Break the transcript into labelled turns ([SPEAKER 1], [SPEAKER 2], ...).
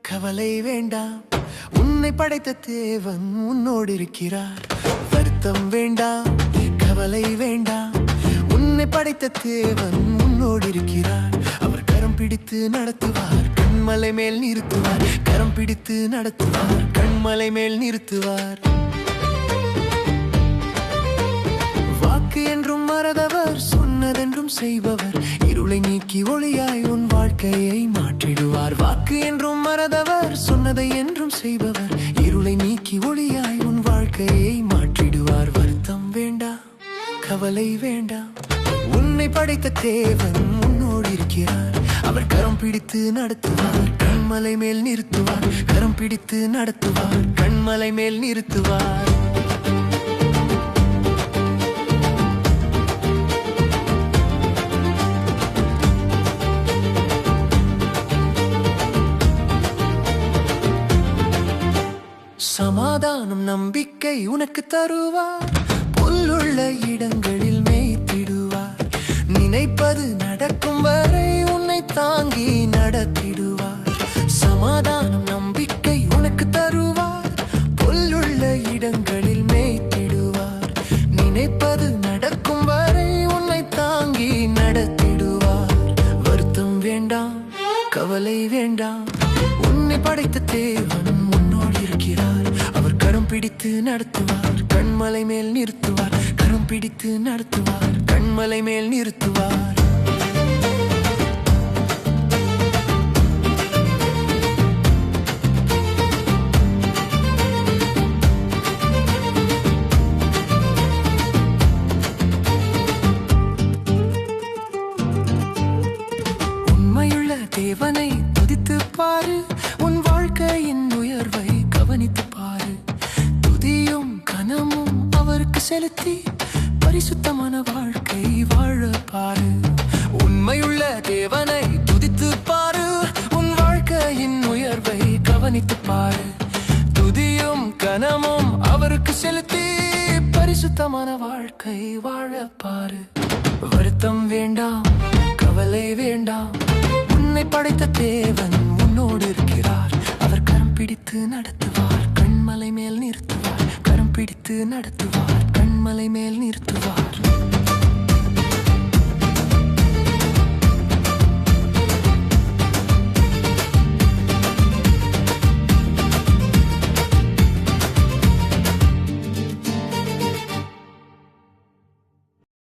[SPEAKER 1] கவலை வேண்டாம், உன்னை படைத்த தேவன் உன்னோடு இருக்கிறார். வருத்தம் வேண்டாம், கவலை வேண்டாம், உன்னை படைத்த தேவன் உன்னோடு இருக்கிறார். அவர் கரம் பிடித்து நடத்துவார், கண்மலை மேல் நிறுத்துவார். கரம் பிடித்து நடத்துவார், கண்மலை மேல் நிறுத்துவார். வாக்கு என்றும் மறந்தவர், சொன்னதென்றும் செய்பவர், இருளை நீக்கி ஒளியாய் உன் வாழ்க்கையை மாற்றிடுவார். வாக்கு என்றும் மறந்தவர், சொன்னதை என்றும் செய்பவர், இருளை நீக்கி ஒளியாய் உன் வாழ்க்கையை மாற்றிடுவார். வருத்தம் வேண்டாம், கவலை வேண்டாம், உன்னை படைத்த தேவன் உன்னோடு இருக்கிறார். அவர் கரம் பிடித்து நடத்துவார், கண்மலை மேல் நிறுத்துவார். கரம் பிடித்து நடத்துவார், கண்மலை மேல் நிறுத்துவார். சமாதானம் நம்பிக்கை உனக்கு தருவார், புல்லுள்ள இடங்களில் மேய்த்திடுவார். நினைப்பது நடக்கும் வரை உன்னை தாங்கி நடத்திடுவார். சமாதானம் நம்பிக்கை உனக்கு தருவார், புல்லுள்ள இடங்களில் மேய்த்திடுவார். நினைப்பது நடக்கும் வரை உன்னை தாங்கி நடத்திடுவார். வருத்தம் வேண்டாம், கவலை வேண்டாம், உன்னை படைத்த தேவன் உன்னோடு இருக்கிறார். அவர் கரம் பிடித்து நடத்துவார், கண்மலை மேல் நிறுத்துவார். கரம் பிடித்து நடத்துவார், கண்மலை மேல் நிறுத்துவார். உண்மையுள்ள தேவனை துதித்து பாரு, உன் வாழ்க்கையின் உயர்வை கவனித்து பாரு. துதியும் கனமும் அவருக்கு செலுத்தி பரிசுத்தமான வாழ்க்கை வாழ பாரு. உண்மையுள்ள தேவனை துதித்து பாரு, உன் வாழ்க்கையின் உயர்வை கவனித்து பாரு. துதியும் கனமும் அவருக்கு செலுத்தி பரிசுத்தமான வாழ்க்கை வாழ பாரு. வருத்தம் வேண்டாம், கவலை வேண்டாம், உன்னை படைத்த தேவன் உன்னோடு இருக்கிறார். அவர் கரம் பிடித்து நடத்துவார், கண்மலை மேல் நிறுத்துவார். கரம் பிடித்து நடத்துவார், கண்மலை மேல் நிறுத்துவார்.